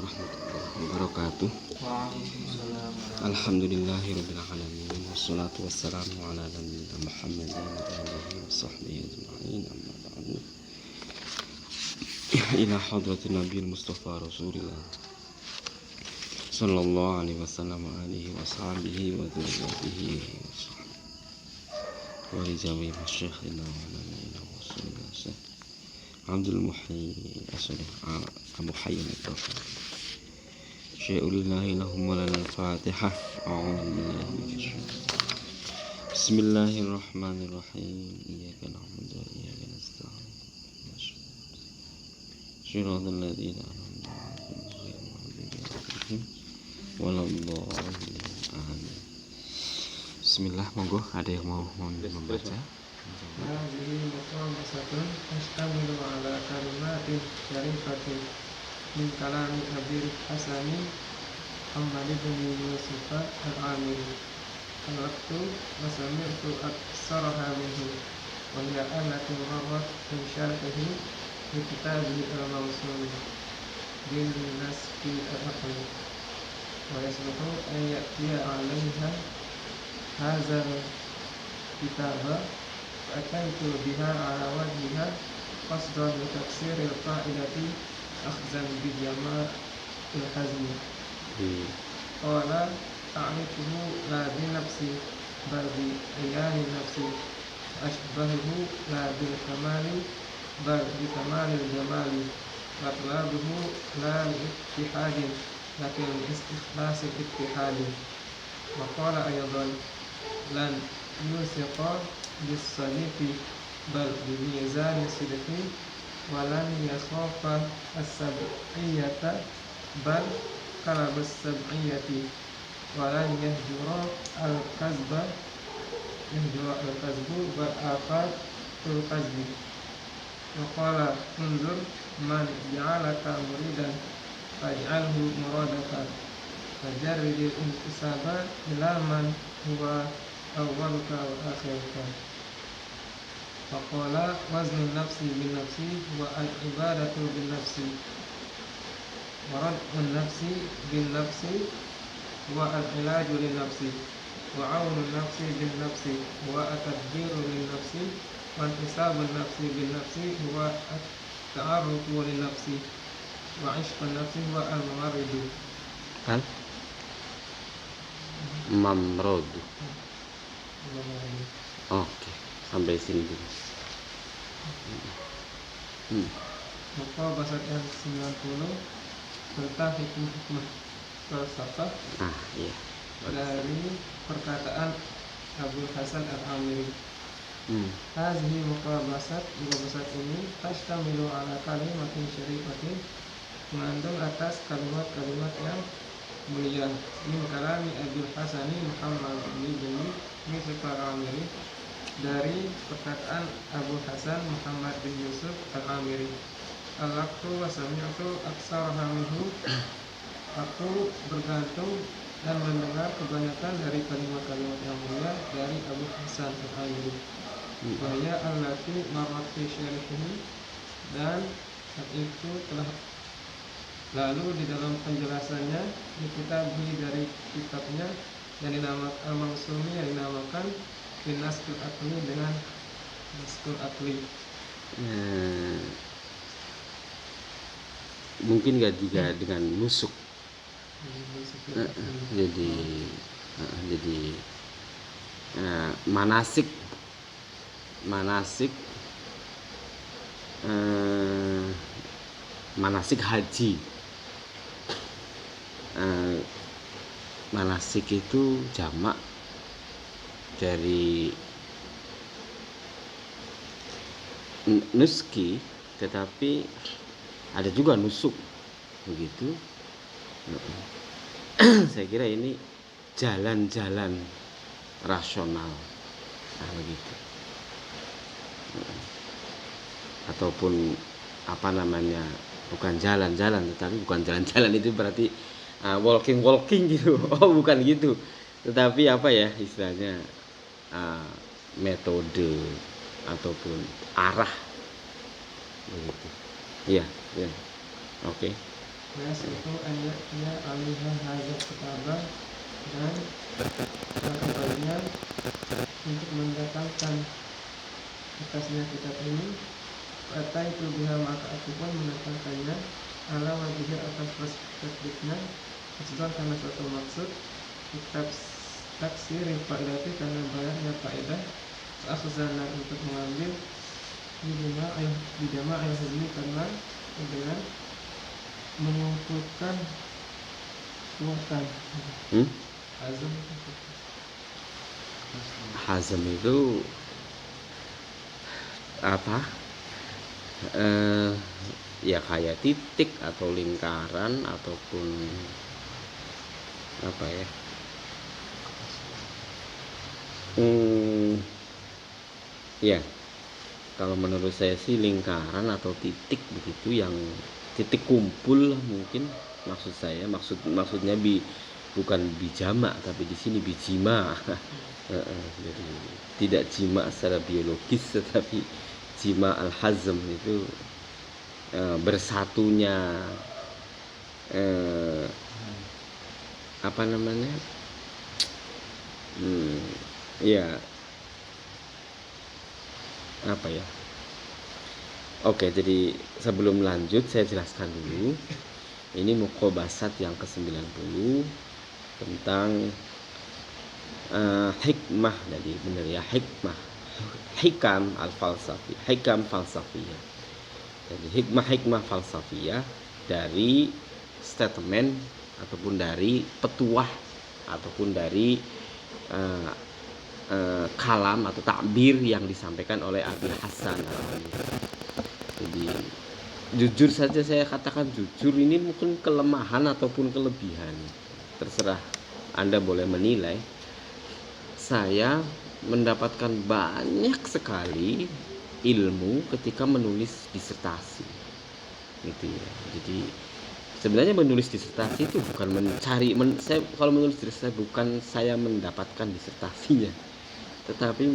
warahmatullahi wabarakatuh. Waalaikumsalam. Alhamdulillahirabbil alamin wassalatu wassalamu ala nabiyyina Muhammadin wa alihi wa sahbihi ajma'in amma ba'du. Ila hadratin nabiyil mustafa rasulillah sallallahu alaihi wasallam wa alihi wa sahbihi wa dzurriyyatihi wa li jami' masyayikhina wa nabiyyina wa sallallahu Abdul Muhyi Asy'ari Abu Hayyan Al-Tawfi Syai'ulillahi lahum wa lana al-Fatihah. A'udzu billahi minasyaitonir rajim. Bismillahirrahmanirrahim. Iyyaka na'budu wa iyyaka nasta'in. Shiratal ladzina an'amta 'alaihim ghairil maghdubi 'alaihim waladdallin. Amin. Bismillah, monggo ada yang mau membaca? Hadhihi muqamasatun tastamilu ala kalimatin syarifatin min kalami Abil Hasani Muhammad bin Yusuf al-Amiri. Al-Waqtu wa sami'tu aksaraha minhu wa hiya allati marrat min syarhihi fi kitabihi al-mawsul bin nasfi al-aqli wa yasluhu an ya'tiya 'alayha hadha kitaba fa'ataitu biha ala wajhiha qasdan li taksiril qa'idati akhzan bi jama'il hazmi. Qala ta'rifuhu la bi nafsi bal bi ayani nafsi ashbahuhu la bil kamali bal bi kamalil jamali matlabuhu la li ittihadin lakin istikhlasil ittihadi. Wa qala aydan lan yusiqa bis-sadiqi bal bi-mizani sidqi wa lan yakhafa as-sab'iyyata bal kalabas-sab'iyyati wa lan yahjura al-kazba bal afatul kazbi. Wa qala unzur man ja'alaka muridan faj'alhu muradaka fajarridil intisaba ila man huwa awwaluka wa akhiruka. Faqala waznu nafsi bin nafsi wa al-ibadatu bin nafsi wa rad'un nafsi bin nafsi wa al-ilaju lin nafsi wa aunu nafsi bin nafsi wa at-tadbiru lin nafsi wa intisabun nafsi bin nafsi wa at-ta'arrufu lin nafsi wa ishqun nafsi wa al-mamaridu Mamrod. Oke, sampai sini dulu. Maka bahasa yang 90 tentang hikmah falsafah Iya. dari perkataan Abul Hasan Al-Amiri. Hazihi muqabasat ini tashtamilu ala kalimatin syarifatin, mengandung atas kalimat-kalimat yang mulia min kalami Abil Hasani Muhammad bin Yusuf al-Amiri, dari perkataan Abu Hasan Muhammad bin Yusuf al-Amiri. Al-waqtu wa sami'tu aksaraha minhu, aku bergantung dan mendengar kebanyakan dari kalimat-kalimat yang mulia dari Abu Hasan al-Amiri. Wa hiya allati marrat fi syarhihi, dan itu telah lalu di dalam penjelasannya di kitabnya, dari kitabnya yang dinamakan Al-Mawsumi, yang dinamakan bin Naskul Akli, dengan Naskul Akli. Mungkin gak juga dengan nusuk. Jadi manasik haji. Manasik itu jamak dari nuski, tetapi ada juga nusuk begitu. Saya kira ini jalan-jalan rasional, begitu. Ataupun apa namanya, bukan jalan-jalan, tetapi bukan jalan-jalan itu berarti walking gitu. Bukan gitu, tetapi apa ya istilahnya, metode ataupun arah begitu. Iya. Oke. yasihu an ya'tiya 'alaiha hadzal kitabah, dan maka baiknya untuk mendatangkan atasnya kitab ini. Kata itu biha, maka aku pun mendatangkannya ala wajibnya atas perspektifnya, maksudnya karena suatu maksud kitab taksir faedati, karena banyaknya faedah, akhzana untuk mengambil bidama ayah ini, karena dengan mengumpulkan kuatan. Azam Hazm itu apa? Ya kayak titik atau lingkaran ataupun apa ya? Ya, kalau menurut saya sih lingkaran atau titik begitu, yang titik kumpul lah mungkin maksud saya. Maksudnya bukan bijama, tapi di sini bijima. Jadi tidak jima secara biologis, tetapi jima al-hazm itu bersatunya apa namanya, ya apa ya. Oke, jadi sebelum lanjut saya jelaskan dulu. Ini muqobasat yang ke-90 tentang hikmah. Jadi benar ya, hikmah, hikam al-falsafi, hikam falsafiyah. Jadi hikmah falsafiyah dari statement ataupun dari petuah ataupun dari kalam atau takbir yang disampaikan oleh Abil Hasan al-Amiri. Jadi jujur saja saya katakan jujur, ini mungkin kelemahan ataupun kelebihan, terserah Anda boleh menilai. Saya mendapatkan banyak sekali ilmu ketika menulis disertasi, gitu ya. Jadi sebenarnya menulis disertasi itu bukan saya kalau menulis disertasi bukan saya mendapatkan disertasinya, tetapi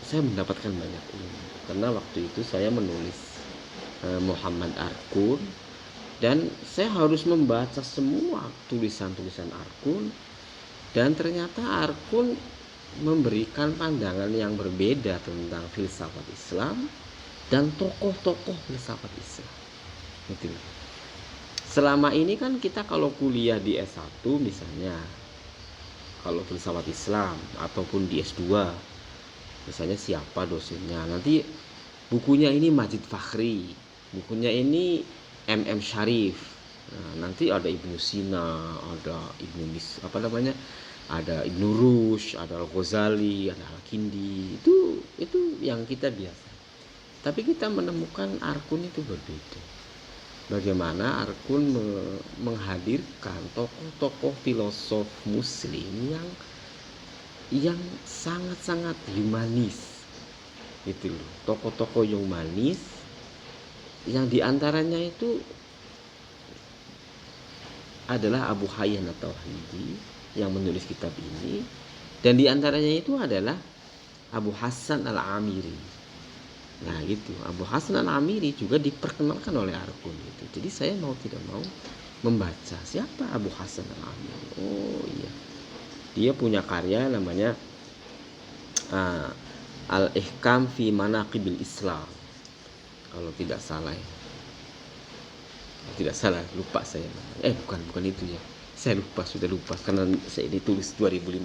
saya mendapatkan banyak ilmu karena waktu itu saya menulis Muhammad Arkun, dan saya harus membaca semua tulisan-tulisan Arkun, dan ternyata Arkun memberikan pandangan yang berbeda tentang filsafat Islam dan tokoh-tokoh filsafat Islam. Gitu. Selama ini kan kita kalau kuliah di S1 misalnya, kalau filsafat Islam ataupun di S2 misalnya siapa dosennya, nanti bukunya ini Majid Fakhri, bukunya ini MM Syarif. Nah, nanti ada Ibnu Sina, ada ada Ibnu Rushd, ada Al-Ghazali, ada Al-Kindi. Itu yang kita biasa. Tapi kita menemukan Arkun itu berbeda. Bagaimana Arkun menghadirkan tokoh-tokoh filosof muslim yang sangat-sangat humanis. Itu loh, tokoh-tokoh yang humanis, yang diantaranya itu adalah Abu Hayyan at-Tauhidi yang menulis kitab ini, dan diantaranya itu adalah Abu Hasan al-Amiri. Nah gitu, Abu Hasan al-Amiri juga diperkenalkan oleh Arkun gitu. Jadi saya mau tidak mau membaca siapa Abu Hasan al-Amiri. Oh iya, dia punya karya namanya Al-Ihkam fi Manaqibil Islam, kalau tidak salah ya. Tidak salah, lupa saya. Bukan itu ya. Saya sudah lupa karena saya ditulis 2015.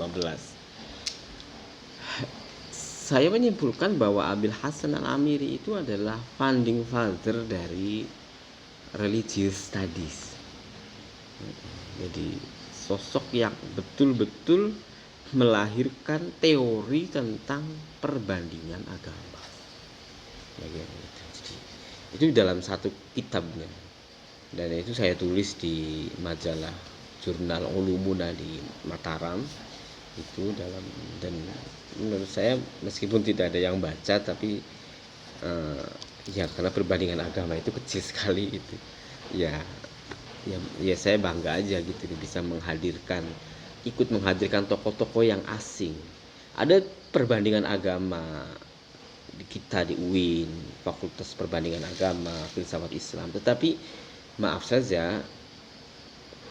Saya menyimpulkan bahwa Abil Hasan al-Amiri itu adalah founding father dari religious studies. Jadi sosok yang betul-betul melahirkan teori tentang perbandingan agama. Jadi, itu dalam satu kitabnya, dan itu saya tulis di majalah jurnal Ulumuna di Mataram itu dan menurut saya meskipun tidak ada yang baca, tapi ya karena perbandingan agama itu kecil sekali itu ya saya bangga aja gitu bisa ikut menghadirkan tokoh-tokoh yang asing. Ada perbandingan agama di kita di UIN, Fakultas Perbandingan Agama Filsafat Islam, tetapi maaf saja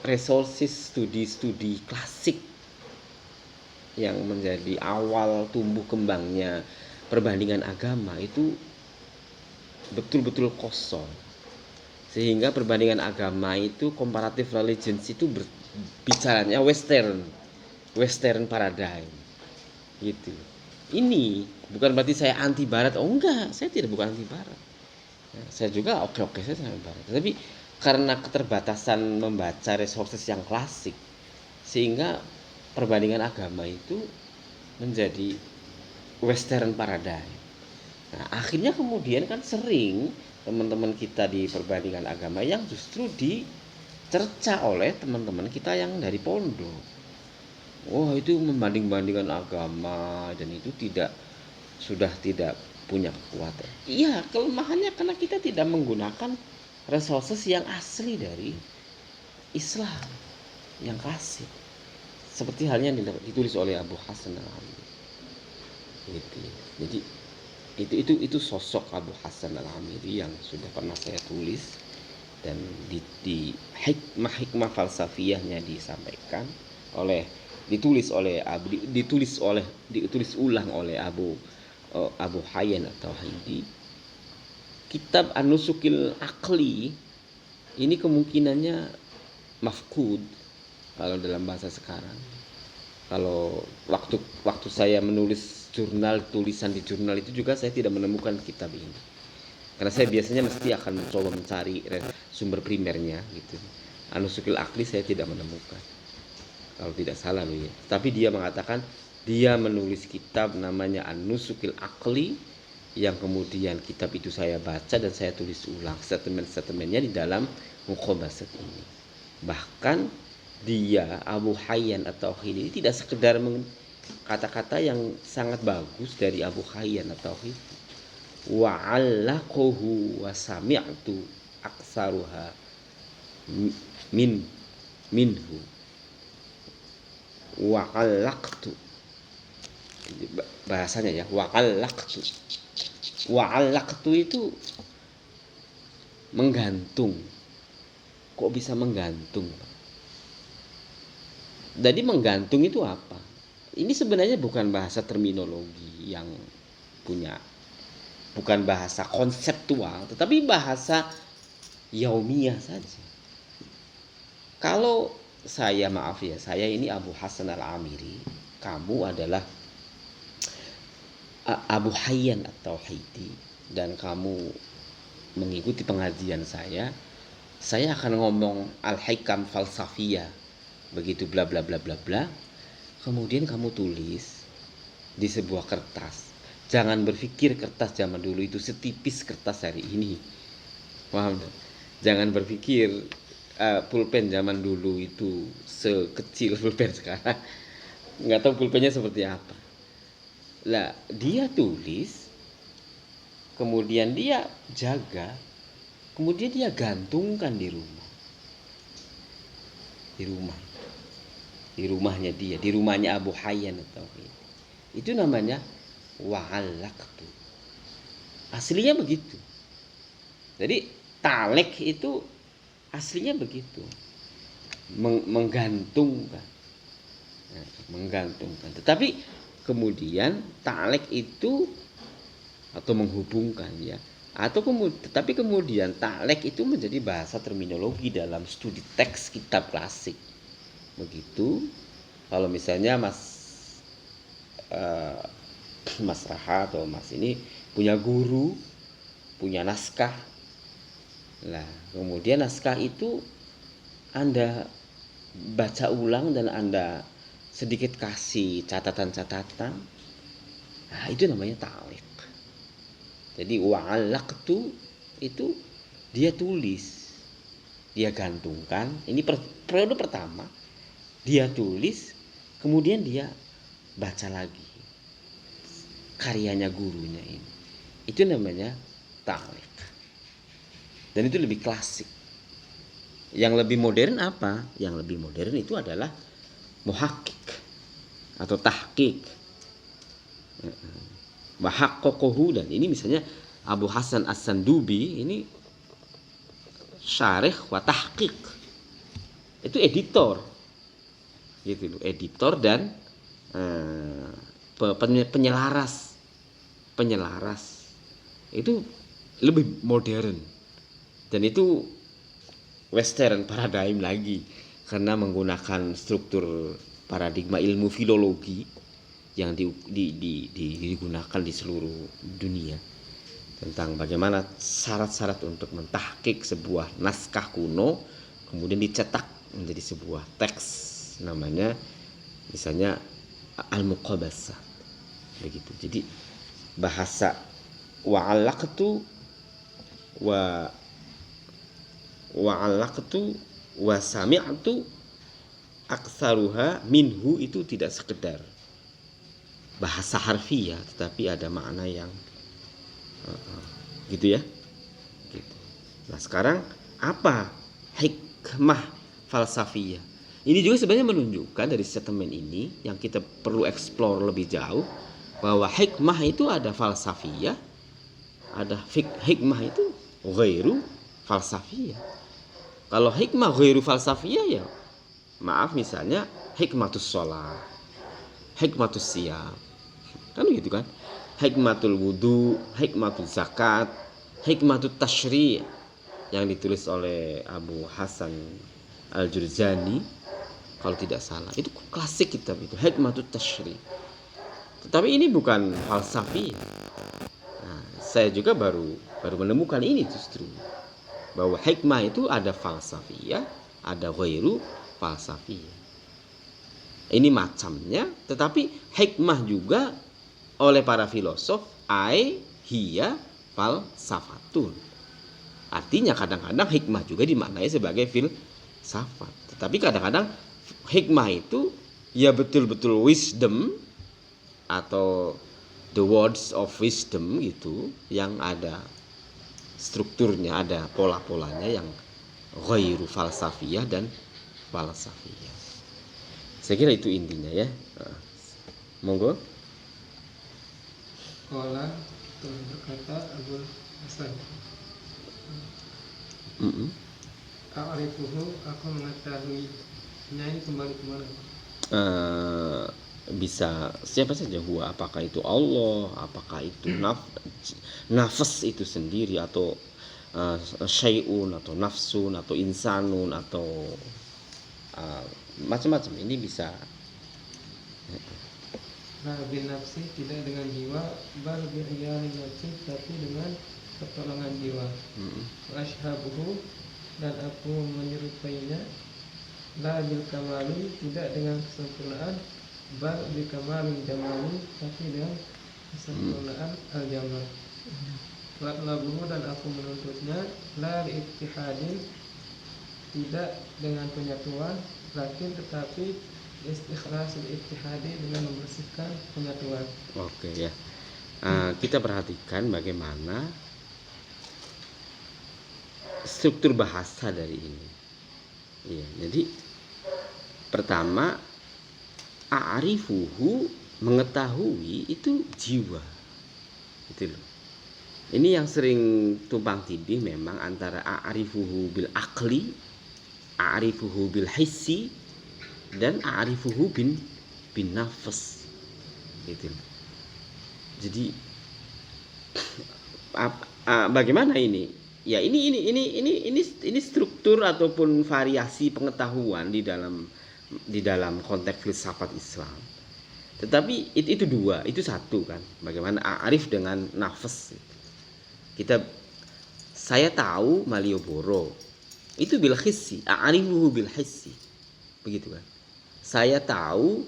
resources studi-studi klasik yang menjadi awal tumbuh kembangnya perbandingan agama itu betul-betul kosong, sehingga perbandingan agama itu comparative religions itu bicaranya western paradigm gitu. Ini bukan berarti saya anti barat, oh enggak, saya tidak bukan anti barat, saya juga oke saya sama barat, tapi karena keterbatasan membaca resources yang klasik sehingga perbandingan agama itu menjadi western paradigm. Nah, akhirnya kemudian kan sering teman-teman kita di perbandingan agama yang justru dicerca oleh teman-teman kita yang dari pondok. Wah, itu membanding-bandingkan agama dan itu sudah tidak punya kekuatan. Iya, kelemahannya karena kita tidak menggunakan resources yang asli dari Islam yang klasik. Seperti halnya yang ditulis oleh Abu Hasan al-Amiri. Gitu. Jadi itu sosok Abu Hasan al-Amiri yang sudah pernah saya tulis, dan di hikmah falsafiyahnya ditulis ulang oleh Abu Hayyan atau Haidi. Kitab An-Nusukil Aqli ini kemungkinannya mafkud kalau dalam bahasa sekarang. Kalau waktu saya menulis tulisan di jurnal itu juga saya tidak menemukan kitab ini. Karena saya biasanya mesti akan mencoba mencari sumber primernya gitu. An-Nusukil Aqli saya tidak menemukan. Kalau tidak salah loh ya. Tapi dia mengatakan dia menulis kitab namanya An-Nusukil Aqli, yang kemudian kitab itu saya baca dan saya tulis ulang statement-statementnya di dalam Muqabbasat ini. Bahkan dia Abu Hayyan atau Hidi tidak sekedar kata-kata yang sangat bagus dari Abu Hayyan atau Hidi. Wa'allaqahu wa sami'tu aksaruha minhu. Wa'allaqtu. Bahasanya ya, wa'allaqtu. Wa'allaqtu itu menggantung. Kok bisa menggantung? Jadi menggantung itu apa? Ini sebenarnya bukan bahasa terminologi yang bukan bahasa konseptual, tetapi bahasa yaumiyah saja. Kalau saya ini Abu Hasan al-Amiri, kamu adalah Abu Hayyan atau Haidi, dan kamu mengikuti pengajian saya akan ngomong al-hikam falsafiyah begitu bla bla bla bla bla, kemudian kamu tulis di sebuah kertas. Jangan berpikir kertas zaman dulu itu setipis kertas hari ini, paham? Jangan berpikir pulpen zaman dulu itu sekecil pulpen sekarang. Nggak tahu pulpennya seperti apa. Lah, dia tulis, kemudian dia jaga, kemudian dia gantungkan di rumahnya dia, di rumahnya Abu Hayyan atau itu namanya wa'allaqtu. Aslinya begitu. Jadi talek itu aslinya begitu, menggantungkan. Tetapi kemudian talek itu atau menghubungkan ya, tetapi kemudian talek itu menjadi bahasa terminologi dalam studi teks kitab klasik. Begitu. Kalau misalnya Mas Raha atau Mas ini punya guru, punya naskah. Nah, kemudian naskah itu Anda baca ulang dan Anda sedikit kasih catatan-catatan. Nah, itu namanya ta'liq. Jadi wa'allaqtu itu dia tulis, dia gantungkan. Ini periode pertama. Dia tulis, kemudian dia baca lagi karyanya gurunya ini. Itu namanya ta'liq. Dan itu lebih klasik. Yang lebih modern apa? Yang lebih modern itu adalah muhakkik atau tahqiq. Wahaqqaqahu, dan ini misalnya Abu Hasan As-Sandubi ini syarih wa tahqiq. itu editor, gitu loh, editor dan penyelaras, itu lebih modern dan itu western paradigm lagi karena menggunakan struktur paradigma ilmu filologi yang digunakan di seluruh dunia tentang bagaimana syarat-syarat untuk mentahqiq sebuah naskah kuno kemudian dicetak menjadi sebuah teks namanya misalnya al-muqabasah begitu. Jadi bahasa wa'alaqtu wa sami'tu aktsaruha minhu itu tidak sekedar bahasa harfiah tetapi ada makna yang gitu ya gitu. Nah sekarang apa hikmah falsafiyah ini juga sebenarnya menunjukkan dari statement ini yang kita perlu explore lebih jauh bahwa hikmah itu ada falsafiyah, ada hikmah itu ghairu falsafiyah. Kalau hikmah ghairu falsafiyah ya maaf misalnya hikmatus sholat, hikmatus siyam, kan gitu kan, hikmatul wudu, hikmatul zakat, hikmatul tashri' yang ditulis oleh Abu Hasan Al-Jurzani kalau tidak salah, itu klasik kitab itu, hikmatul tashri'. Tetapi ini bukan falsafi. Nah, saya juga baru menemukan ini justru bahwa hikmah itu ada falsafiyah, ada ghairu falsafiyah. Ini macamnya, tetapi hikmah juga oleh para filosof hiya falsafatun. Artinya kadang-kadang hikmah juga dimaknai sebagai filsafat. Tetapi kadang-kadang hikmah itu ya betul-betul wisdom atau the words of wisdom gitu yang ada strukturnya, ada pola-polanya yang ghairu falsafiyah dan falsafiyah. Saya kira itu intinya ya. Monggo. Qala berkata Abu Hasan, A'rifuhu, aku mengetahuinya. Ini kembali kemana? Bisa siapa saja huwa, apakah itu Allah, apakah itu nafas itu sendiri atau syai'un atau nafsun atau insanun atau macam-macam. Ini bisa La bin nafsi, tidak dengan jiwa, bal bi iyali nafsi, tapi dengan pertolongan jiwa. Ashhabuhu, dan aku menyerupainya. La bil kamali, tidak dengan kesempurnaan, bal bi kamalin jamali, tapi dengan kesempurnaan al-jamal. Wa labuhu, dan aku menuntutnya. La li ittihadin, tidak dengan penyatuan, lakin tetapi istikhlasul ittihadi, dengan membersihkan penyatuan. Oke ya. Kita perhatikan bagaimana struktur bahasa dari ini. Iya, jadi pertama a'rifuhu, mengetahui itu jiwa. Gitu loh. Ini yang sering tumpang tindih memang antara a'rifuhu bil aqli, a'rifuhu bil hissi, dan a'rifuhu bin nafas. Gitu loh. Jadi bagaimana ini? Ya ini struktur ataupun variasi pengetahuan di dalam konteks filsafat Islam. Tetapi itu dua, itu satu kan. Bagaimana a'rif dengan nafas. Saya tahu Malioboro. Itu bil hissi, a'rifuhu bil hissi. Begitu kan. Saya tahu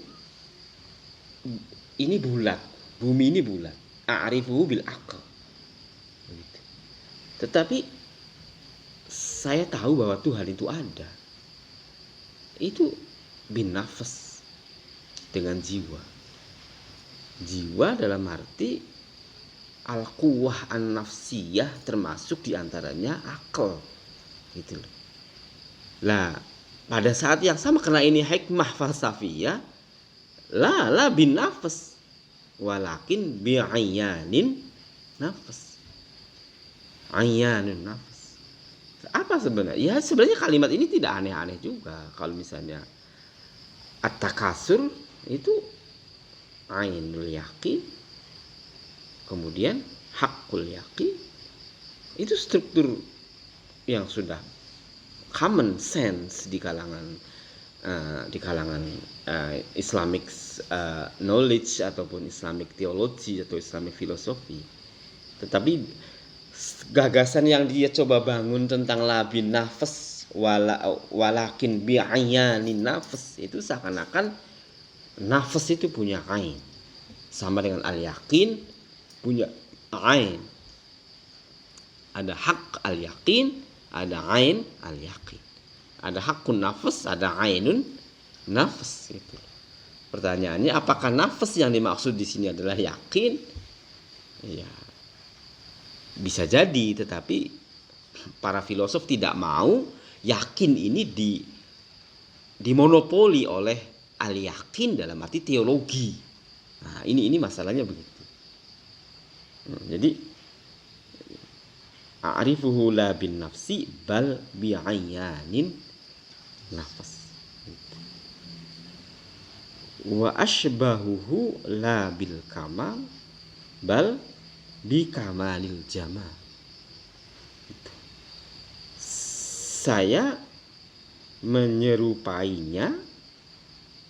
ini bulat, bumi ini bulat. A'rifuhu bil aql. Begitu. Tetapi saya tahu bahwa Tuhan itu ada. Itu bin nafas, dengan jiwa. Jiwa dalam arti al-quwah an-nafsiyah, termasuk diantaranya akal. Gitu loh. Lah, pada saat yang sama karena ini hikmah falsafiyah, la bin nafas, walakin bi'ayyanin nafas. Ayyanun nafas. Apa sebenarnya? Ya sebenarnya kalimat ini tidak aneh-aneh juga. Kalau misalnya at-takasur itu ainul yaqin, kemudian hakul yaqin, itu struktur yang sudah common sense di kalangan Islamic knowledge ataupun Islamic theology atau Islamic philosophy. Tetapi gagasan yang dia coba bangun tentang labin nafas walakin bi'ayanin nafas, itu seakan-akan nafas itu punya ain, sama dengan al-yakin punya ain. Ada hak al-yakin, ada ain al-yakin. Ada hakun nafas, ada ainun nafas. Itu. Pertanyaannya, apakah nafas yang dimaksud di sini adalah yakin? Ya, bisa jadi, tetapi para filosof tidak mau yakin ini dimonopoli oleh al-yakin dalam arti teologi. Nah, ini masalahnya begitu. Jadi a'rifuhu la bin nafsi bal bi'ayyanin nafas. Wa ashbahuhu la bil kamal bal bi kamalil jamal. Saya menyerupainya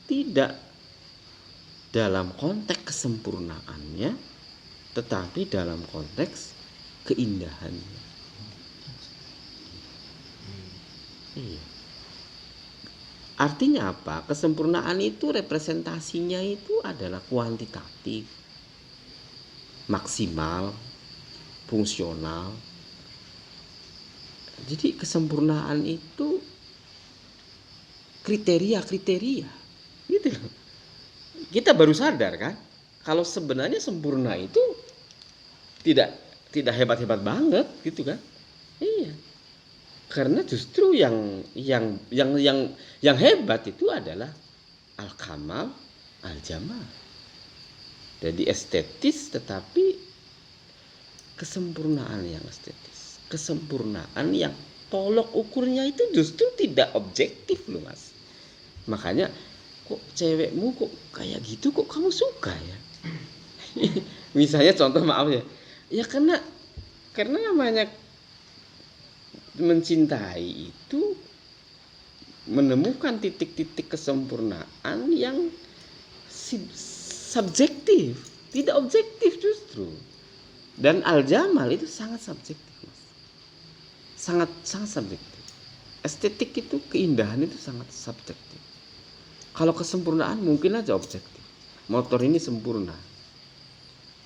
tidak dalam konteks kesempurnaannya, tetapi dalam konteks keindahannya. Iya. Artinya apa? Kesempurnaan itu representasinya itu adalah kuantitatif, maksimal, fungsional. Jadi kesempurnaan itu kriteria-kriteria, gitu loh. Kita baru sadar kan, kalau sebenarnya sempurna itu tidak hebat-hebat banget, gitu kan? Iya. Karena justru yang hebat itu adalah al-kamal, al-jamal. Jadi estetis, tetapi kesempurnaan yang estetis, kesempurnaan yang tolok ukurnya itu justru tidak objektif loh Mas. Makanya kok cewekmu kok kayak gitu, kok kamu suka ya? Misalnya contoh, maaf ya, ya karena namanya mencintai itu menemukan titik-titik kesempurnaan yang subjektif, tidak objektif justru. Dan al-jamal itu sangat subjektif, Mas. Sangat subjektif. Estetik itu, keindahan itu sangat subjektif. Kalau kesempurnaan mungkin aja objektif. Motor ini sempurna,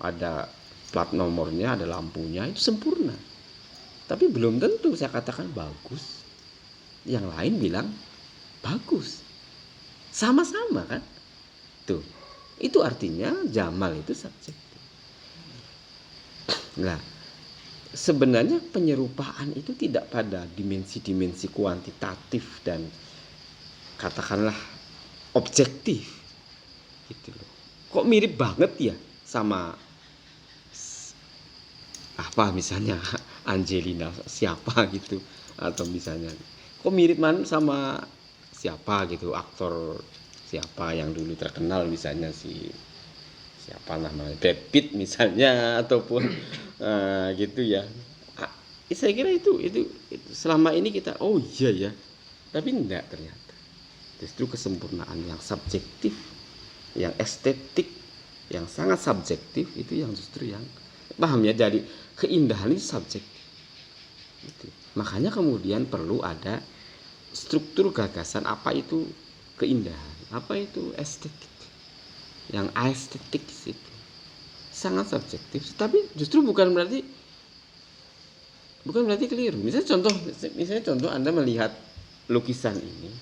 ada plat nomornya, ada lampunya, itu sempurna. Tapi belum tentu saya katakan bagus. Yang lain bilang bagus. Sama-sama kan? Tuh. Itu artinya jamal itu subjektif. Nah, sebenarnya penyerupaan itu tidak pada dimensi-dimensi kuantitatif dan katakanlah objektif. Gitu loh. Kok mirip banget ya sama apa misalnya Angelina siapa gitu, atau misalnya kok mirip sama siapa gitu, aktor siapa yang dulu terkenal, misalnya siapa namanya, Brad Pitt misalnya, ataupun gitu ya. Saya kira itu selama ini kita oh iya ya, tapi enggak, ternyata justru kesempurnaan yang subjektif, yang estetik, yang sangat subjektif itu yang justru yang paham ya, dari keindahan itu subjektif. Gitu. Makanya kemudian perlu ada struktur gagasan apa itu keindahan, apa itu estetik. Yang estetik itu sangat subjektif, tapi justru bukan berarti keliru. Misalnya contoh Anda melihat lukisan ini,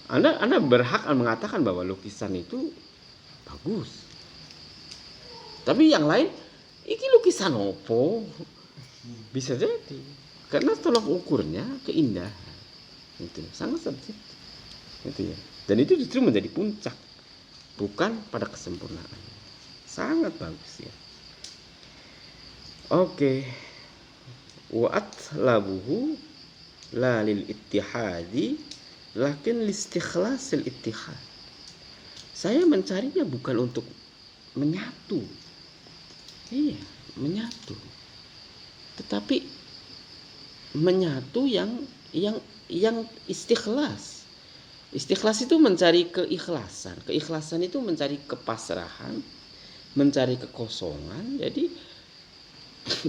Anda berhak mengatakan bahwa lukisan itu bagus. Tapi yang lain, iki lukisan opo? Bisa jadi karena tolak ukurnya keindahan itu sangat subjektif, gitu ya. Dan itu justru menjadi puncak, bukan pada kesempurnaan. Sangat bagus ya. Oke. Wa atlabuhu la lil ittihadi lakin listikhlasil ittihad. Saya mencarinya bukan untuk menyatu. Iya, menyatu. Tetapi menyatu yang istikhlas. Istikhlas itu mencari keikhlasan. Keikhlasan itu mencari kepasrahan, mencari kekosongan. Jadi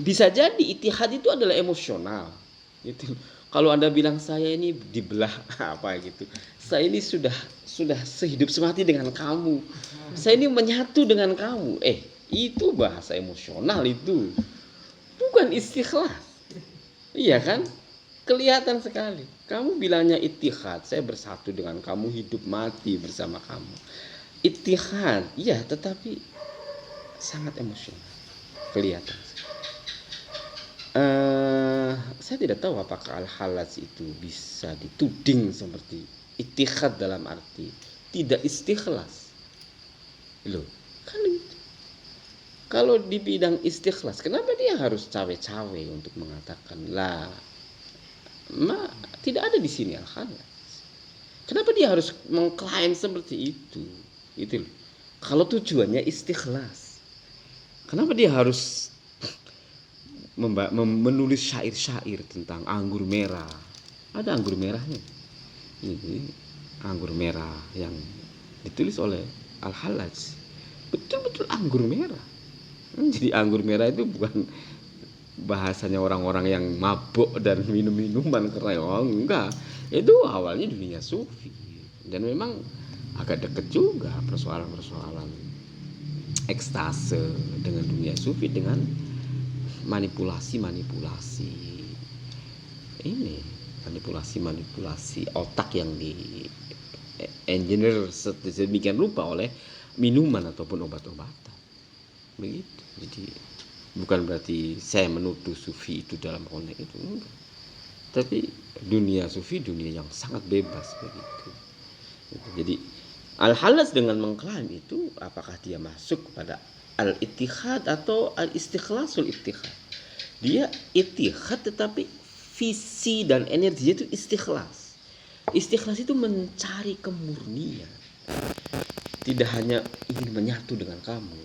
bisa jadi ittihad itu adalah emosional. Gitu. Kalau Anda bilang saya ini dibelah apa gitu. Saya ini sudah sehidup semati dengan kamu. Saya ini menyatu dengan kamu. Itu bahasa emosional itu. Bukan istikhlas. Iya kan? Kelihatan sekali. Kamu bilangnya ittihad, saya bersatu dengan kamu, hidup mati bersama kamu. Ittihad, iya, tetapi sangat emosional. Kelihatan. Saya tidak tahu apakah al-halaj itu bisa dituding seperti ittihad dalam arti tidak istikhlas. Loh, kan kalau di bidang istikhlas, kenapa dia harus cawe-cawe untuk mengatakan tidak ada di sini al-halaj. Kenapa dia harus mengklaim seperti itu? Itu loh. Kalau tujuannya istikhlas, kenapa dia harus menulis syair-syair tentang anggur merah? Ada anggur merahnya. Ini anggur merah yang ditulis oleh al-halaj. Betul-betul anggur merah. Jadi anggur merah itu bukan bahasanya orang-orang yang mabuk dan minum minuman kereong, enggak. Itu awalnya dunia sufi dan memang agak dekat juga persoalan-persoalan ekstase dengan dunia sufi, dengan manipulasi ini, manipulasi otak yang di engineer sedemikian rupa oleh minuman ataupun obat-obatan. Begitu. Jadi bukan berarti saya menuduh sufi itu dalam konteks itu, enggak. Tapi dunia sufi dunia yang sangat bebas begitu. Jadi al-halaj dengan mengklaim itu, apakah dia masuk kepada al-ittihad atau al-istikhlasul ittihad? Dia ittihad tetapi visi dan energinya itu istikhlas. Istikhlas itu mencari kemurnian. Tidak hanya ingin menyatu dengan kamu.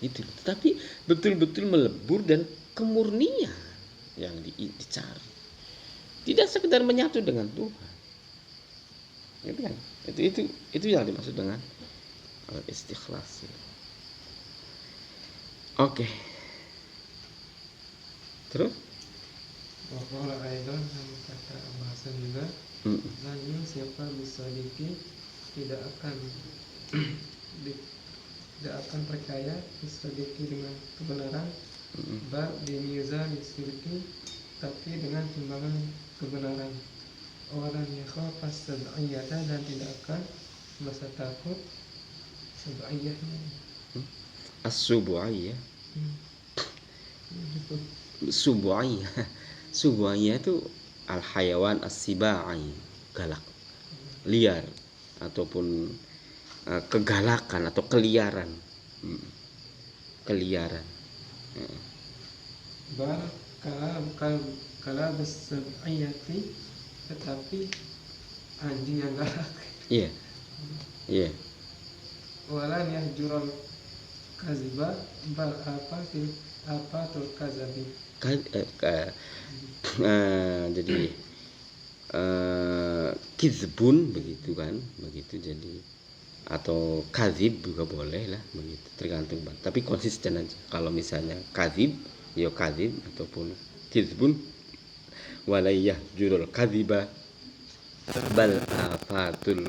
Itu, tetapi betul-betul melebur dan kemurnian yang dicari. Tidak sekedar menyatu dengan Tuhan. Gitu kan? Itu yang dimaksud dengan istikhlas. Oke. Terus? Bahwa Aidon sama kata bahasa juga, lalu siapa bisa tidak akan tidak akan percaya disedeki dengan kebenaran, bal dimizan disedeki tapi dengan timbangan kebenaran. Orang yang khafas sab'iyata dan tidak akan merasa takut sab'iyahnya. As-subu'iyah. Subu'iyah itu al-hayawan as-sibai, galak, liar ataupun kegalakan atau keliaran. Bar kala bersab'iyati, tetapi anjing yang galak. Iya. Walan yahjurul kaziba bal afatul kazabi. Jadi kizbun begitu kan, begitu. Jadi atau kazib juga boleh lah, begitu, tergantung. Tapi konsisten aja. Kalau misalnya kazib, ya kazib, ataupun kizbun, walayyah jurul kaziba bal afatul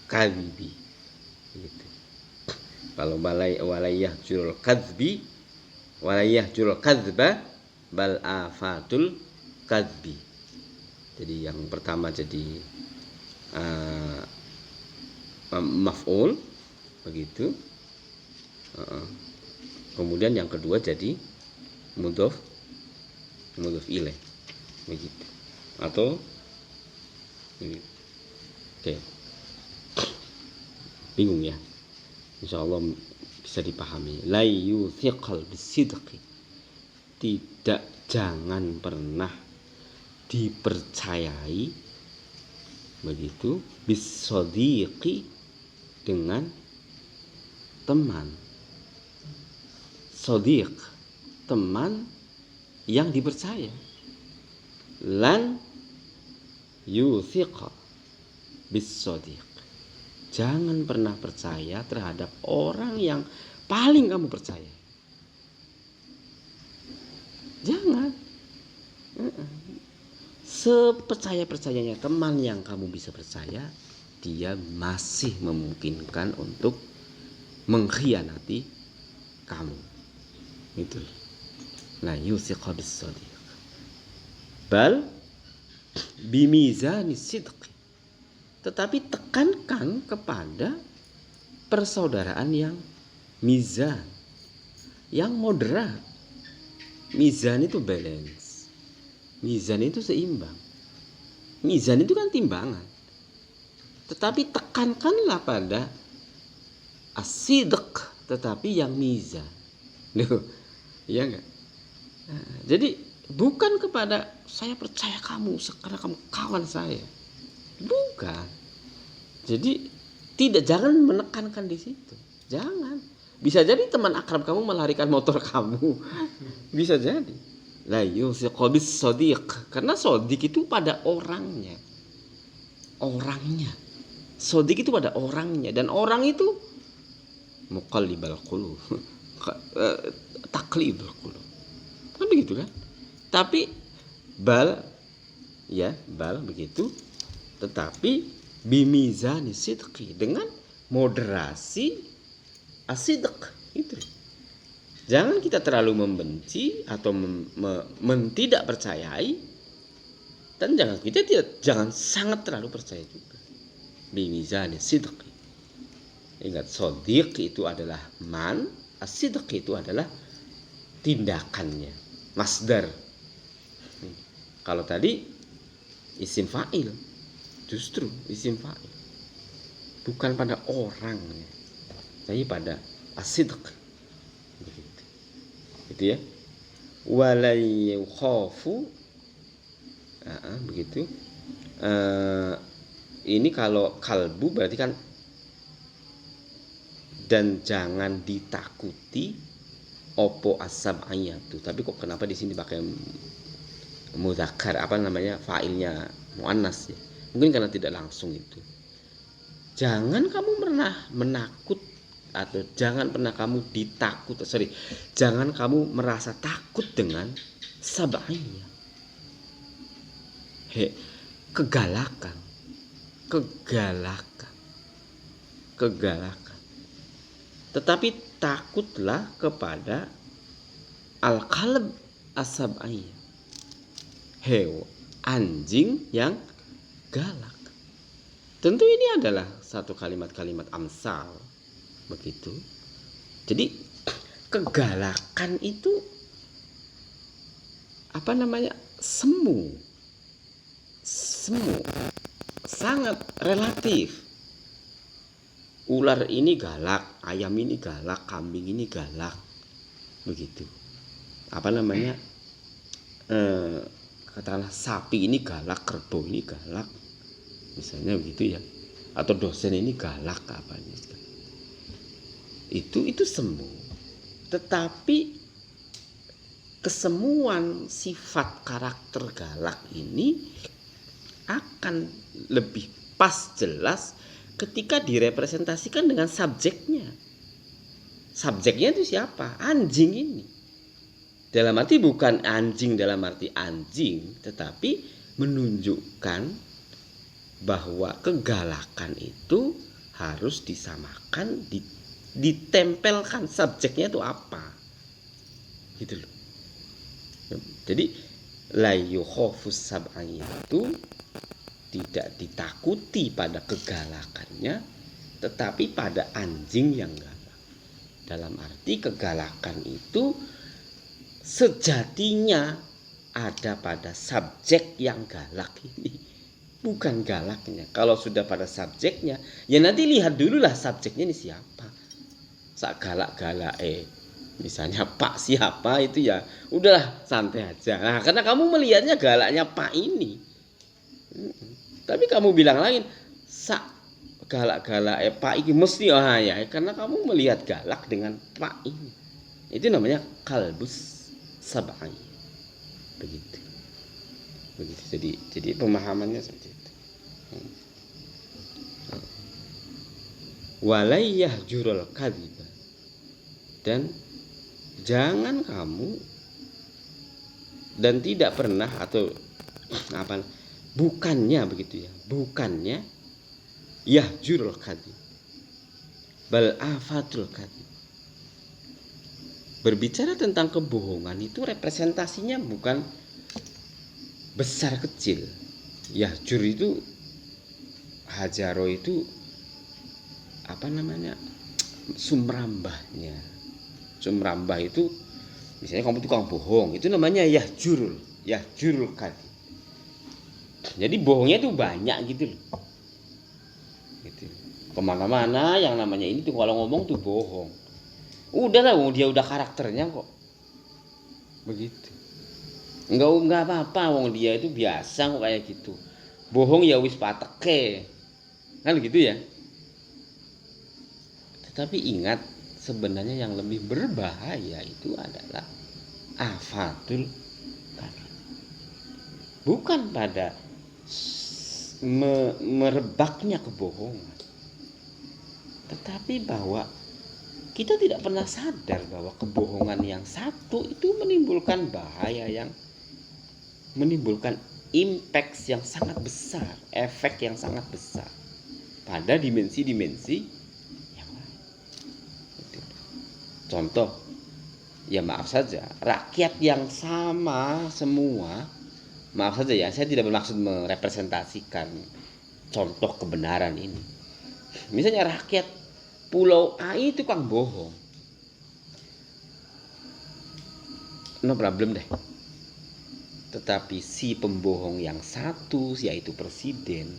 kazibi, gitu. Kalau walayyah jurul kazbi, walayyah jurul kazba bal afatul kazbi. Jadi yang pertama jadi maf'ul, begitu. Kemudian yang kedua jadi mudhof ilaih, begitu. Atau ini. Oke. Bingung ya? Insyaallah bisa dipahami. La yuthiqal bisidqi. Jangan pernah dipercayai, begitu, bisodiqi, dengan teman. Sodiq, teman yang dipercaya. Lan yuthiqa bisodiq, jangan pernah percaya terhadap orang yang paling kamu percaya. Jangan. Sepercaya-percayanya teman yang kamu bisa percaya, dia masih memungkinkan untuk mengkhianati kamu. Itu. La yuthiqa bis-sadiq. Bal bimizani sidqi. Tetapi tekankan kepada persaudaraan yang mizan, yang moderat. Mizan itu balance. Mizan itu seimbang. Mizan itu kan timbangan. Tetapi tekankanlah pada as-sidq, tetapi yang mizan. Loh, iya enggak? Nah, jadi bukan kepada saya percaya kamu karena kamu kawan saya. Bukan. Jadi jangan menekankan di situ. Jangan. Bisa jadi teman akrab kamu melarikan motor kamu. Bisa jadi. La yuthiqa bis-sadiq, karena sadiq itu pada orangnya. Orangnya. Sadiq itu pada orangnya, dan orang itu muqallibal qulub. Taqlibul qulub. Kan begitu kan? Tapi bal begitu, tetapi bimizani sidqi, dengan moderasi asidq itu. Jangan kita terlalu membenci atau tidak percayai, dan jangan sangat terlalu percaya juga. Bimizani sidqi. Ingat, shadiq itu adalah man, as-sidq itu adalah tindakannya, masdar. Kalau tadi isim fa'il, justru isim fa'il, bukan pada orangnya, tapi pada as-sidq. Begitu. Gitu ya. Wala yukhafu, begitu. Ini kalau kalbu berarti kan, dan jangan ditakuti opo as-sab'iyatu. Tapi kok kenapa di sini pakai mudzakkar, fa'ilnya muannas ya? Mungkin karena tidak langsung itu. Jangan kamu pernah menakut, atau jangan pernah kamu jangan kamu merasa takut dengan sab'iyah. Kegalakan. Tetapi takutlah kepada al-qalb as-sab'iyah, anjing yang galak. Tentu ini adalah satu kalimat-kalimat amsal, begitu. Jadi kegalakan itu semu, sangat relatif. Ular ini galak, ayam ini galak, kambing ini galak, begitu. Katakanlah sapi ini galak, kerbau ini galak, misalnya begitu ya. Atau dosen ini galak, itu semu. Tetapi kesemuan sifat karakter galak ini akan lebih pas, jelas ketika direpresentasikan dengan subjeknya. Subjeknya itu siapa? Anjing ini. Dalam arti bukan anjing dalam arti anjing, tetapi menunjukkan bahwa kegalakan itu harus disamakan, ditempelkan subjeknya itu apa. Gitu loh. Jadi la yukhafus sab'iyah itu tidak ditakuti pada kegalakannya, tetapi pada anjing yang galak. Dalam arti kegalakan itu sejatinya ada pada subjek yang galak ini, bukan galaknya. Kalau sudah pada subjeknya, ya nanti lihat dululah subjeknya ini siapa. Sak galak-galak Misalnya Pak siapa itu ya udahlah santai aja. Nah, karena kamu melihatnya galaknya Pak ini. Tapi kamu bilang lain, sak galak-galak Pak ini mesti ya karena kamu melihat galak dengan Pak ini. Itu namanya kalbus sab'ai. Begitu. Begitu. Jadi pemahamannya seperti itu. Walayyah jurul kadhiba. Dan jangan kamu dan tidak pernah atau apa bukannya begitu ya. Bukannya yahjurul kadhib. Bal afatul kadhib. Berbicara tentang kebohongan itu representasinya bukan besar kecil. Yahjur itu hajaro itu apa namanya? Sumrambahnya. Sumrambah itu misalnya kamu tukang bohong, itu namanya yahjurul kadhib. Jadi bohongnya itu banyak gitu loh. Gitu. Kemana-mana yang namanya ini tuh kalau ngomong tuh bohong. Udah lah, dia udah karakternya kok. Begitu. Enggak apa-apa, wong dia itu biasa kok kayak gitu. Bohong ya wis pateke. Kan gitu ya. Tetapi ingat, sebenarnya yang lebih berbahaya itu adalah afatul kadhib. Bukan pada merebaknya kebohongan. Tetapi bahwa kita tidak pernah sadar bahwa kebohongan yang satu itu menimbulkan bahaya yang menimbulkan impact yang sangat besar, efek yang sangat besar pada dimensi-dimensi yang lain. Contoh, ya maaf saja, rakyat yang sama semua, maaf saja ya, saya tidak bermaksud merepresentasikan contoh kebenaran ini. Misalnya rakyat Pulau A itu tukang bohong, no problem deh. Tetapi si pembohong yang satu, yaitu presiden,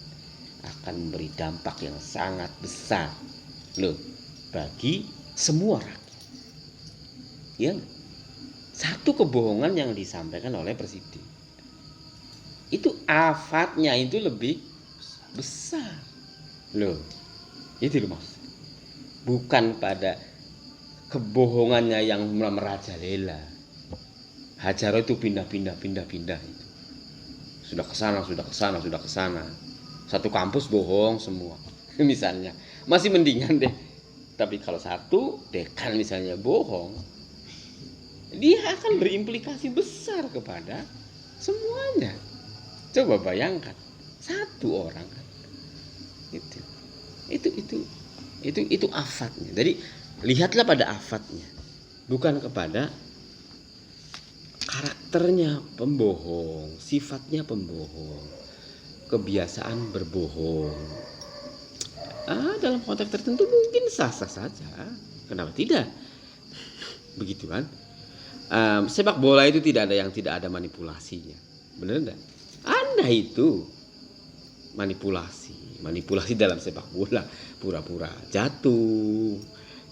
akan memberi dampak yang sangat besar loh bagi semua rakyat. Ya, satu kebohongan yang disampaikan oleh presiden itu afatnya itu lebih besar loh. Itu loh maksud. Bukan pada kebohongannya yang merajalela. Hajaro itu pindah itu. Sudah ke sana. Satu kampus bohong semua. Misalnya, masih mendingan deh. Tapi kalau satu dekan misalnya bohong, dia akan berimplikasi besar kepada semuanya. Coba bayangkan, satu orang kan. Itu afatnya. Jadi lihatlah pada afatnya, bukan kepada karakternya pembohong, sifatnya pembohong, kebiasaan berbohong. Dalam konteks tertentu mungkin sah-sah saja. Kenapa tidak? Begitu kan? Sepak bola itu tidak ada manipulasinya. Benar enggak? Ada itu manipulasi dalam sepak bola, pura-pura jatuh,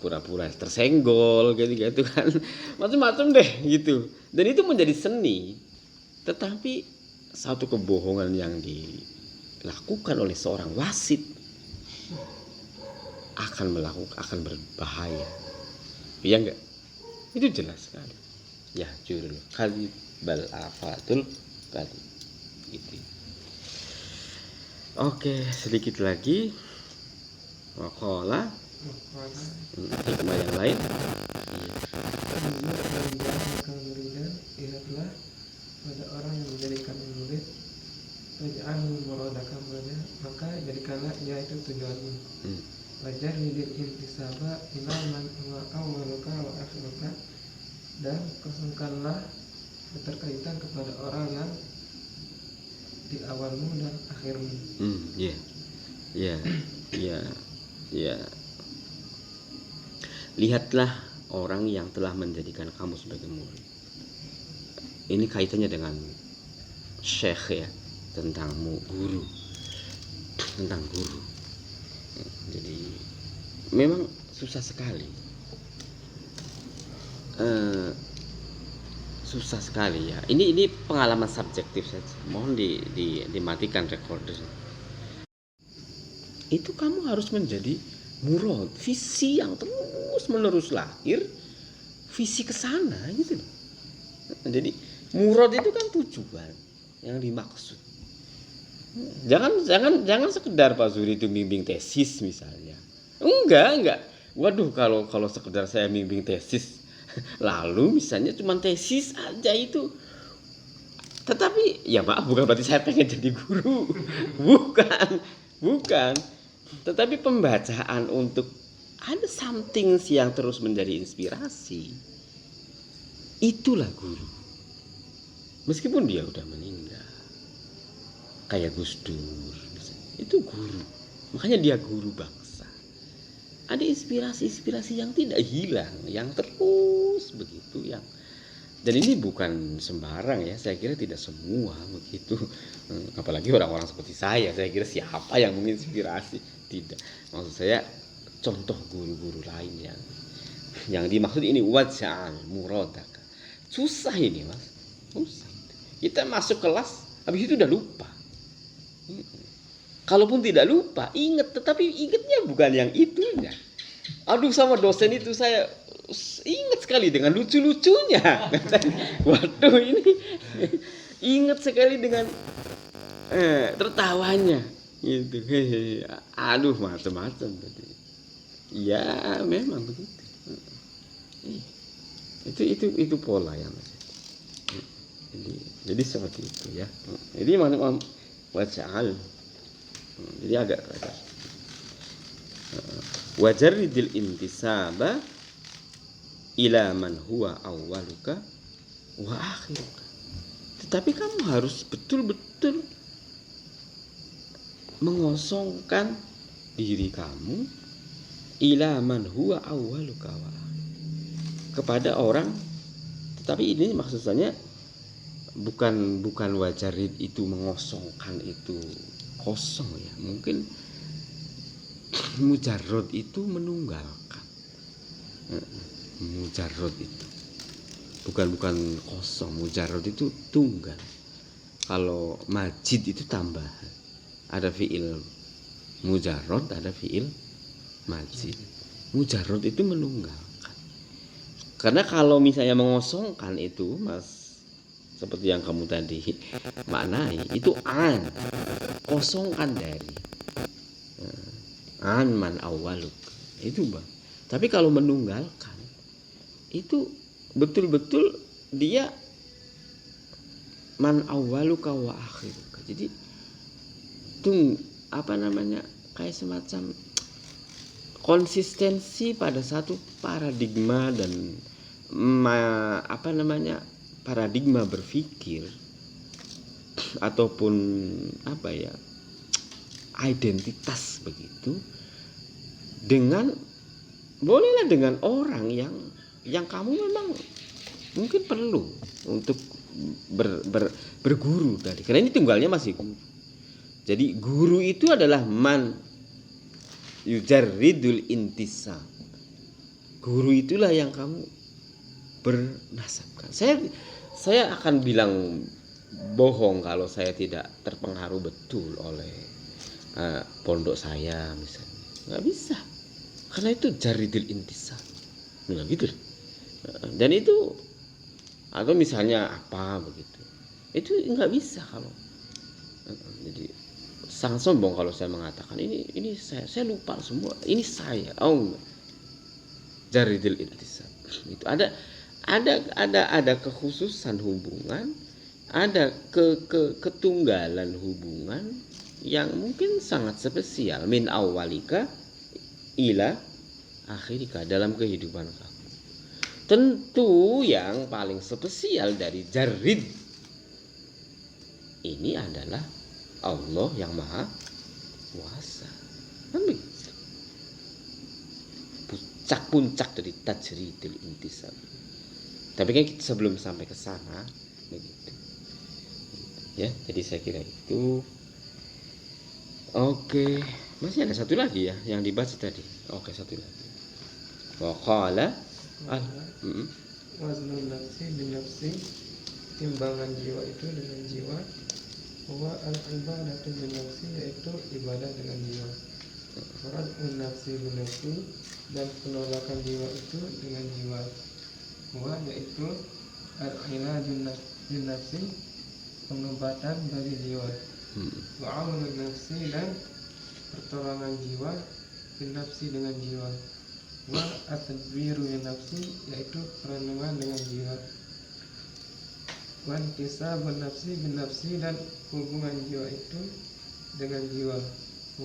pura-pura tersenggol gitu kan, macam-macam deh gitu. Dan itu menjadi seni. Tetapi satu kebohongan yang dilakukan oleh seorang wasit akan berbahaya. Iya enggak? Itu jelas sekali. Ya jurul kadhib bal afatul kadhib. Gitu. Oke, sedikit lagi. Waqala hikmah yang lain. Lihatlah pada orang yang menjadikan murid, faj'alhu muradaka pada, maka jadikanlah ia itu tujuanmu. Wajar lidil intisaba ila man huwa awwaluka wa akhiruka, dan kosongkanlah keterkaitan kepada orang yang di awalmu dan akhirmu. Ya. Lihatlah orang yang telah menjadikan kamu sebagai murid. Ini kaitannya dengan syekh ya, tentang guru. Jadi memang susah sekali. eh, susah sekali ya. Ini pengalaman subjektif saja. Mohon dimatikan recorder. Itu kamu harus menjadi murad, visi yang terus menerus lahir, visi ke sana gitu loh. Jadi murad itu kan tujuan yang dimaksud. Jangan sekedar Pak Zuri itu bimbing tesis misalnya. Enggak. Waduh, kalau sekedar saya bimbing tesis lalu misalnya cuma tesis aja itu. Tetapi ya maaf, bukan berarti saya pengen jadi guru. Bukan. Tetapi pembacaan untuk ada something yang terus menjadi inspirasi. Itulah guru. Meskipun dia udah meninggal. Kayak Gus Dur. Itu guru. Makanya dia guru bangsa. Ada inspirasi-inspirasi yang tidak hilang, yang terus begitu yang. Dan ini bukan sembarang ya, saya kira tidak semua begitu. Apalagi orang-orang seperti saya kira siapa yang menginspirasi? Tidak. Maksud saya contoh guru-guru lain yang dimaksud ini waj'al muradaka. Susah ini Mas. Susah. Kita masuk kelas habis itu udah lupa. Kalaupun tidak lupa, ingat, tetapi ingatnya bukan yang itunya. Aduh, sama dosen itu saya ingat sekali dengan lucu-lucunya. Waduh, ini ingat sekali dengan tertawanya gitu. Aduh, macam-macam tadi. Ya, memang begitu. Itu pola yang jadi seperti itu ya. Jadi mana waj'al. Jadi agak wajarridil intisaba ila man huwa awwaluka wa akhiruka. Tetapi kamu harus betul-betul mengosongkan diri kamu ila man huwa awwaluka wa kepada orang. Tetapi ini maksudnya bukan wajarid itu mengosongkan itu kosong ya. Mungkin mujarrad itu menunggalkan. Mujarrad itu bukan kosong. Mujarrad itu tunggal. Kalau majid itu tambahan. Ada fiil mujarrad, ada fiil majid. Mujarrad itu menunggalkan. Karena kalau misalnya mengosongkan itu Mas, seperti yang kamu tadi maknai, itu kosongkan dari man awaluk itu Bang. Tapi kalau menunggalkan itu betul-betul dia man awaluka wa akhiruka. Jadi kayak semacam konsistensi pada satu paradigma dan paradigma berpikir ataupun identitas begitu, bolehlah dengan orang yang kamu memang mungkin perlu untuk berguru tadi, karena ini tunggalnya masih guru. Jadi guru itu adalah man yujarridul intisab. Guru itulah yang kamu bernasabkan. Saya akan bilang bohong kalau saya tidak terpengaruh betul oleh pondok saya misalnya. Nggak bisa, karena itu jaridil intisab. Nggak gitu. Dan itu atau misalnya apa begitu, itu nggak bisa kalau. Jadi sangat sombong kalau saya mengatakan ini saya lupa semua, ini saya. Jaridil intisab itu ada kekhususan hubungan, ada ketunggalan hubungan yang mungkin sangat spesial min awalika ila akhirika dalam kehidupan kamu. Tentu yang paling spesial dari jarid ini adalah Allah yang Maha Kuasa. Puncak dari tajridil intisab. Tapi kan sebelum sampai ke sana begitu. Ya, jadi saya kira itu. Oke, masih ada satu lagi ya yang dibaca tadi. Oke, satu lagi. Wa qala waznun nafsi bin nafsi, timbangan jiwa itu dengan jiwa. Wa al ibadatu bin nafsi, yaitu ibadah dengan jiwa. Rad'un nafsi bin nafsi, dan penolakan jiwa itu dengan jiwa. Wa yaitu al ilajun bin nafsi, pengobatan bagi jiwa. Wa aunun nafsi, dan pertolongan jiwa bin nafsi dengan jiwa. Wa at-tadbiru bin nafsi, yaitu perlindungan dengan jiwa. Wa intisabun nafsi bin nafsi, dan hubungan jiwa itu dengan jiwa.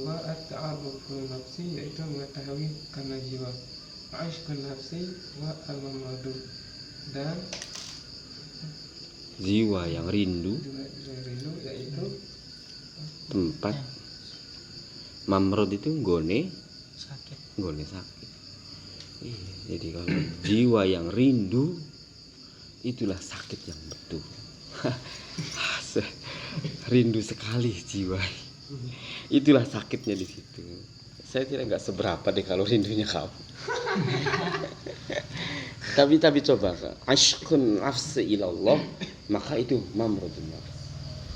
Wa at-ta'arrufu bin nafsi, yaitu mengetahui karena jiwa. Wa ishqun nafsi wa al-mamadu, dan Jiwa yang rindu juga rindu, yaitu tempat. Mamrod itu nggone sakit. sakit. Iya, jadi kalau jiwa yang rindu, itulah sakit yang betul. Rindu sekali jiwa. Itulah sakitnya di situ. Saya tidak nggak seberapa deh kalau rindunya kamu. tapi coba, ashkun nafsi ilallah, maka itu mamrodun nafs.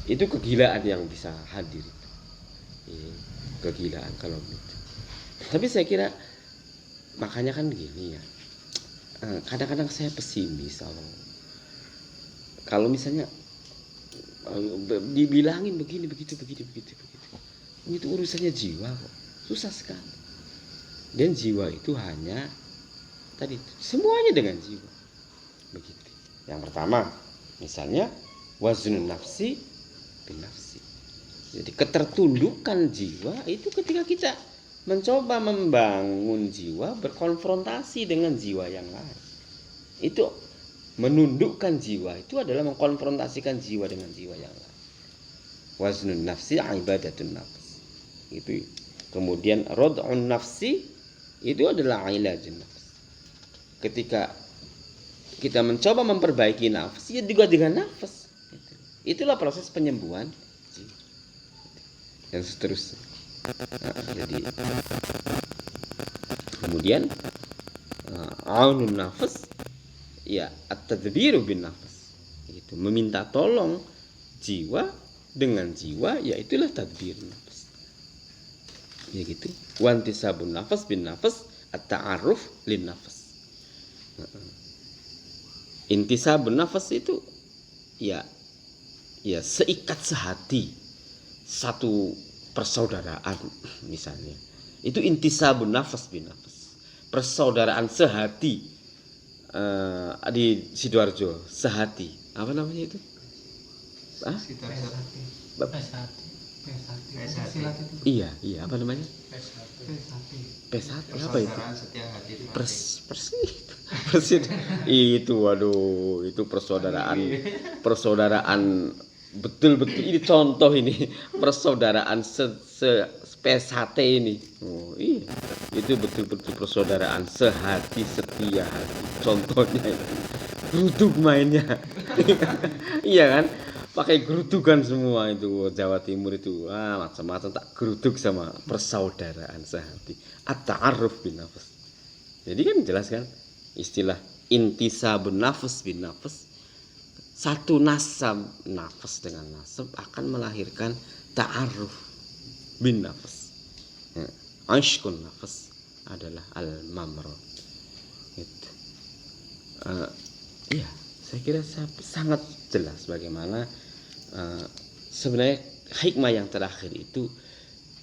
Itu kegilaan yang bisa hadir. Iya, kegilaan kalau itu. Tapi saya kira makanya kan gini ya. Kadang-kadang saya pesimis kalau misalnya dibilangin begini begitu. Itu urusannya jiwa kok. Susah sekali. Dan jiwa itu hanya tadi semuanya dengan jiwa. Begitu. Yang pertama, misalnya waznun nafsi bin nafsi. Jadi ketertundukan jiwa itu ketika kita mencoba membangun jiwa berkonfrontasi dengan jiwa yang lain. Itu menundukkan jiwa, itu adalah mengkonfrontasikan jiwa dengan jiwa yang lain. Waznun nafsi ibadatun nafs. Itu. Kemudian rad'un nafsi itu adalah ilajun nafs. Ketika kita mencoba memperbaiki nafs, ya juga dengan nafas. Itulah proses penyembuhan jiwa. Dan seterusnya. Jadi kemudian aunun nafas, ya at-tadbiru bin nafas, itu meminta tolong jiwa dengan jiwa, ya itulah tadbir nafas. Ya gitu. Wantisabun nafas bin nafas, at-ta'aruf lin nafas. Intisabun nafas itu ya seikat sehati, satu persaudaraan misalnya. Itu intisabun nafas bin nafas. Persaudaraan sehati. Di Sidoarjo sehati. Apa namanya itu? Iya, apa namanya? P1 apa itu? Itu waduh, itu persaudaraan betul-betul ini contoh ini persaudaraan P1 ini. Oh iya, itu betul-betul persaudaraan sehati setia hati. Contohnya itu geruduk mainnya. Iya kan? Pakai gerudukan semua itu Jawa Timur itu. Macam-macam tak geruduk sama persaudaraan sehati. At-ta'arruf bin nafas. Jadi kan jelas kan istilah intisabun nafas bin nafas. Satu nasab nafas dengan nasab akan melahirkan ta'arruf bin nafas. Ashkun nafas adalah al-mamrad. Itu. Iya, saya kira sangat jelas bagaimana sebenarnya hikmah yang terakhir itu,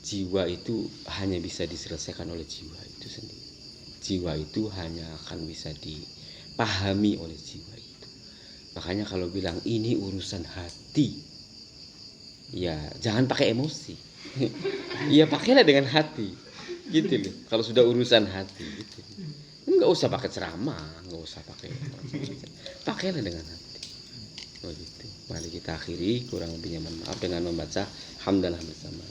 jiwa itu hanya bisa diselesaikan oleh jiwa itu sendiri. Jiwa itu hanya akan bisa dipahami oleh jiwa itu. Makanya kalau bilang ini urusan hati, ya jangan pakai emosi. Ya pakailah dengan hati, gitu loh. Kalau sudah urusan hati, gitu. Nggak usah pakai ceramah, nggak usah pakai macam-macam. Pakailah dengan hati. Oh gitu. Mari kita akhiri, kurang lebihnya mohon maaf dengan membaca hamdalah bersama.